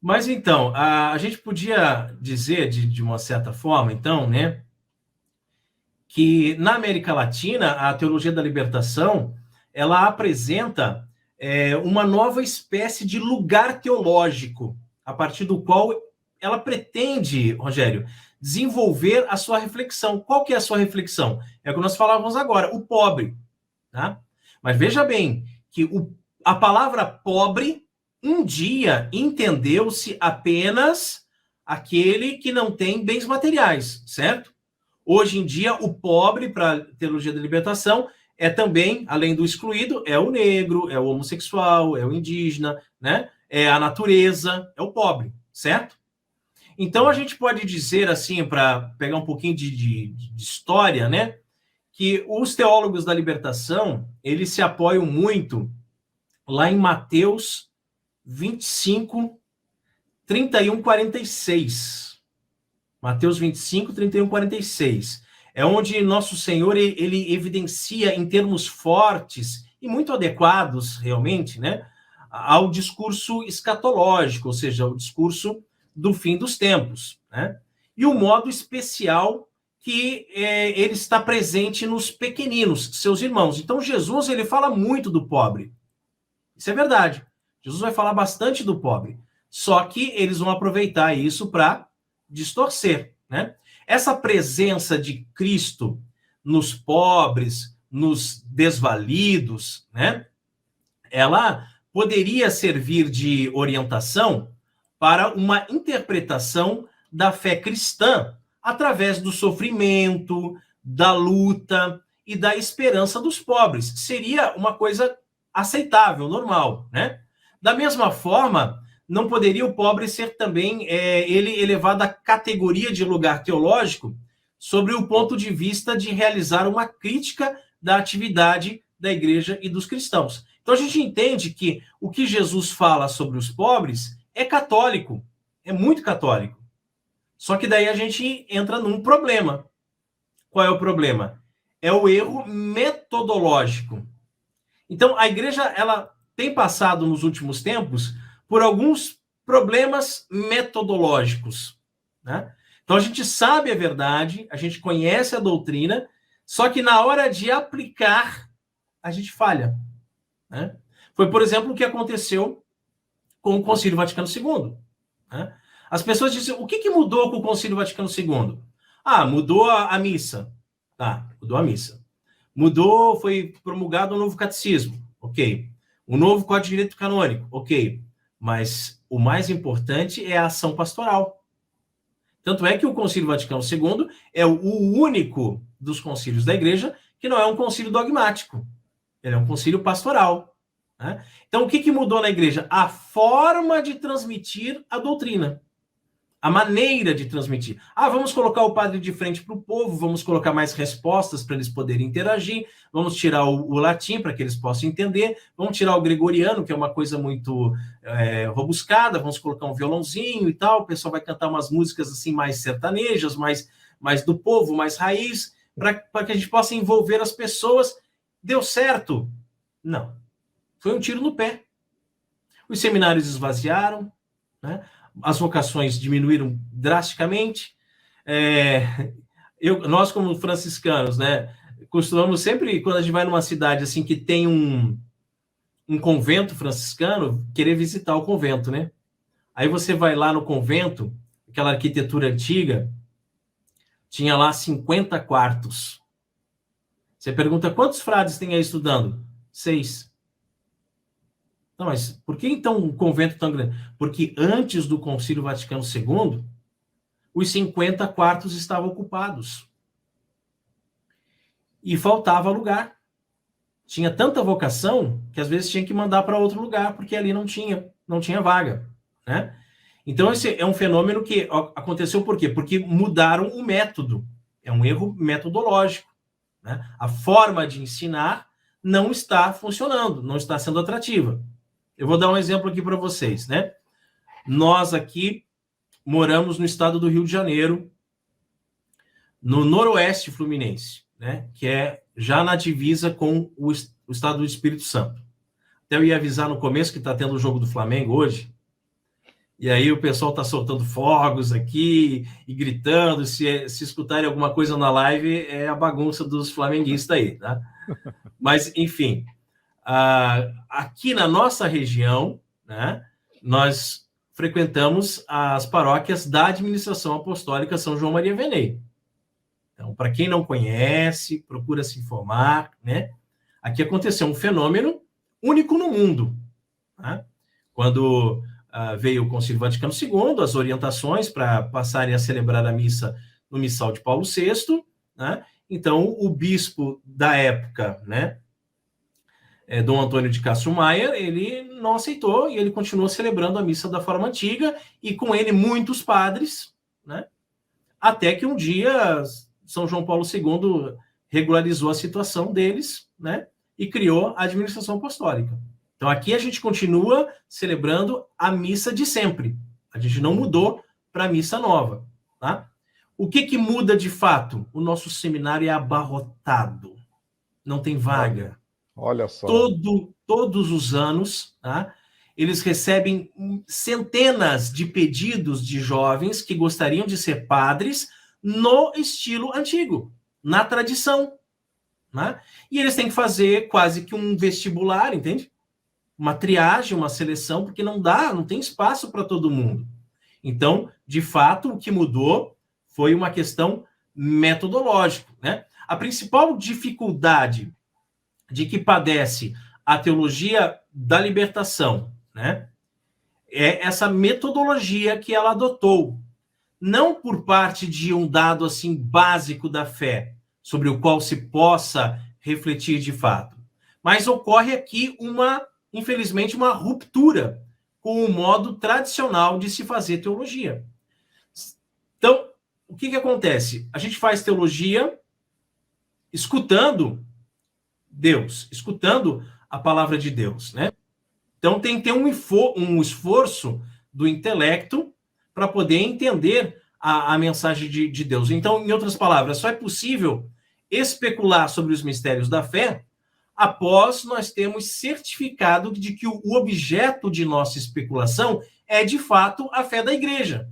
Mas então, a gente podia dizer, de uma certa forma, então, né, que na América Latina, a teologia da libertação, ela apresenta uma nova espécie de lugar teológico, a partir do qual ela pretende, Rogério, desenvolver a sua reflexão. Qual que é a sua reflexão? É o que nós falávamos agora, o pobre. Tá? Mas veja bem, que a palavra pobre, um dia entendeu-se apenas aquele que não tem bens materiais, certo? Hoje em dia, o pobre, para a teologia da libertação, é também, além do excluído, é o negro, é o homossexual, é o indígena, né? É a natureza, é o pobre, certo? Então, a gente pode dizer, assim, para pegar um pouquinho de história, né? Que os teólogos da libertação, eles se apoiam muito lá em Mateus 25, 31, 46. Mateus 25, 31, 46. É onde nosso Senhor, ele evidencia em termos fortes e muito adequados, realmente, né, ao discurso escatológico, ou seja, o discurso do fim dos tempos, né? E o modo especial que ele está presente nos pequeninos, seus irmãos. Então, Jesus, ele fala muito do pobre. Isso é verdade. Jesus vai falar bastante do pobre. Só que eles vão aproveitar isso para distorcer, né? Essa presença de Cristo nos pobres, nos desvalidos, né? Ela poderia servir de orientação para uma interpretação da fé cristã através do sofrimento, da luta e da esperança dos pobres. Seria uma coisa aceitável, normal, né? Da mesma forma, não poderia o pobre ser também ele elevado à categoria de lugar teológico sobre o ponto de vista de realizar uma crítica da atividade da igreja e dos cristãos. Então a gente entende que o que Jesus fala sobre os pobres é católico, é muito católico. Só que daí a gente entra num problema. Qual é o problema? É o erro metodológico. Então a igreja, ela tem passado nos últimos tempos por alguns problemas metodológicos, né? Então a gente sabe a verdade, a gente conhece a doutrina, só que na hora de aplicar, a gente falha, né? Foi, por exemplo, o que aconteceu com o Concílio Vaticano II, né? As pessoas dizem, o que mudou com o Concílio Vaticano II? Ah, mudou a missa. Tá, mudou a missa. Mudou, foi promulgado um novo catecismo. Ok. Um novo Código de Direito Canônico. Ok. Mas o mais importante é a ação pastoral. Tanto é que o Concílio Vaticano II é o único dos concílios da igreja que não é um concílio dogmático. Ele é um concílio pastoral, né? Então, o que mudou na igreja? A forma de transmitir a doutrina. A maneira de transmitir. Ah, vamos colocar o padre de frente para o povo, vamos colocar mais respostas para eles poderem interagir, vamos tirar o latim para que eles possam entender, vamos tirar o gregoriano, que é uma coisa muito robuscada, vamos colocar um violãozinho e tal, o pessoal vai cantar umas músicas assim mais sertanejas, mais do povo, mais raiz, para que a gente possa envolver as pessoas. Deu certo? Não. Foi um tiro no pé. Os seminários esvaziaram, né? As vocações diminuíram drasticamente. Nós, como franciscanos, né, costumamos sempre, quando a gente vai numa cidade assim que tem um convento franciscano, querer visitar o convento, né? Aí você vai lá no convento, aquela arquitetura antiga, tinha lá 50 quartos. Você pergunta, quantos frades tem aí estudando? 6. Não, mas por que então um convento tão grande? Porque antes do Concílio Vaticano II, os 50 quartos estavam ocupados. E faltava lugar. Tinha tanta vocação que às vezes tinha que mandar para outro lugar, porque ali não tinha vaga, né? Então esse é um fenômeno que aconteceu por quê? Porque mudaram o método. É um erro metodológico, né? A forma de ensinar não está funcionando, não está sendo atrativa. Eu vou dar um exemplo aqui para vocês, né? Nós aqui moramos no estado do Rio de Janeiro, no noroeste fluminense, né? Que é já na divisa com o estado do Espírito Santo. Até eu ia avisar no começo que está tendo o jogo do Flamengo hoje. E aí o pessoal está soltando fogos aqui e gritando. Se escutarem alguma coisa na live, é a bagunça dos flamenguistas aí, tá? Mas, enfim, aqui na nossa região, né, nós frequentamos as paróquias da administração apostólica São João Maria Vianney. Então, para quem não conhece, procura se informar, né? Aqui aconteceu um fenômeno único no mundo, tá? Quando veio o Concílio Vaticano II, as orientações para passarem a celebrar a missa no Missal de Paulo VI, né? Então, o bispo da época, né, Dom Antônio de Castro Maia, ele não aceitou e ele continuou celebrando a missa da forma antiga, e com ele muitos padres, né? Até que um dia São João Paulo II regularizou a situação deles, né? E criou a administração apostólica. Então aqui a gente continua celebrando a missa de sempre. A gente não mudou para a missa nova, tá? O que muda de fato? O nosso seminário é abarrotado. Não tem vaga. Olha só. Todos os anos, tá? Eles recebem centenas de pedidos de jovens que gostariam de ser padres no estilo antigo, na tradição, né? E eles têm que fazer quase que um vestibular, entende? Uma triagem, uma seleção, porque não tem espaço para todo mundo. Então, de fato, o que mudou foi uma questão metodológica, né? A principal dificuldade de que padece a teologia da libertação, né, é essa metodologia que ela adotou, não por parte de um dado assim básico da fé, sobre o qual se possa refletir de fato, mas ocorre aqui infelizmente, uma ruptura com o modo tradicional de se fazer teologia. Então, o que acontece? A gente faz teologia escutando Deus, escutando a palavra de Deus, né? Então tem que ter um esforço do intelecto para poder entender a mensagem de Deus. Então, em outras palavras, só é possível especular sobre os mistérios da fé após nós termos certificado de que o objeto de nossa especulação é, de fato, a fé da igreja.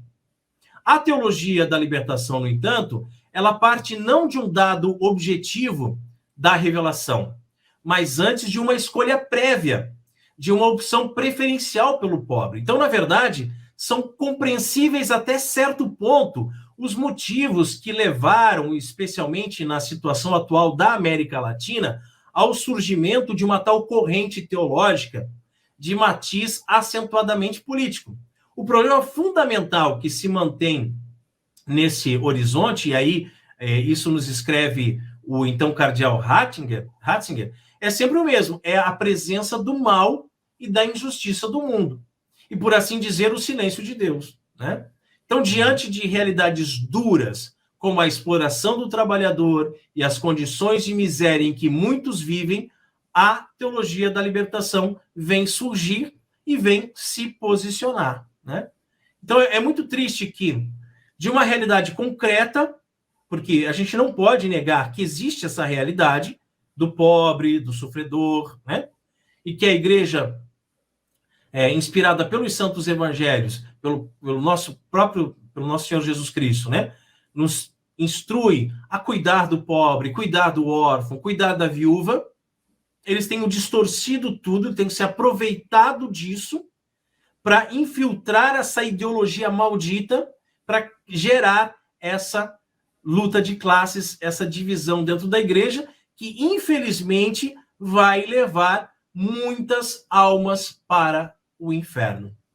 A teologia da libertação, no entanto, ela parte não de um dado objetivo da revelação, mas antes de uma escolha prévia, de uma opção preferencial pelo pobre. Então, na verdade, são compreensíveis até certo ponto os motivos que levaram, especialmente na situação atual da América Latina, ao surgimento de uma tal corrente teológica de matiz acentuadamente político. O problema fundamental que se mantém nesse horizonte, e aí isso nos escreve o então cardeal Ratzinger, é sempre o mesmo, é a presença do mal e da injustiça do mundo. E, por assim dizer, o silêncio de Deus, né? Então, diante de realidades duras, como a exploração do trabalhador e as condições de miséria em que muitos vivem, a teologia da libertação vem surgir e vem se posicionar, né? Então, é muito triste que, de uma realidade concreta, porque a gente não pode negar que existe essa realidade do pobre, do sofredor, né? E que a igreja, inspirada pelos santos evangelhos, pelo nosso Senhor Jesus Cristo, né, nos instrui a cuidar do pobre, cuidar do órfão, cuidar da viúva. Eles têm distorcido tudo, têm se aproveitado disso para infiltrar essa ideologia maldita, para gerar essa luta de classes, essa divisão dentro da igreja, que infelizmente vai levar muitas almas para o inferno.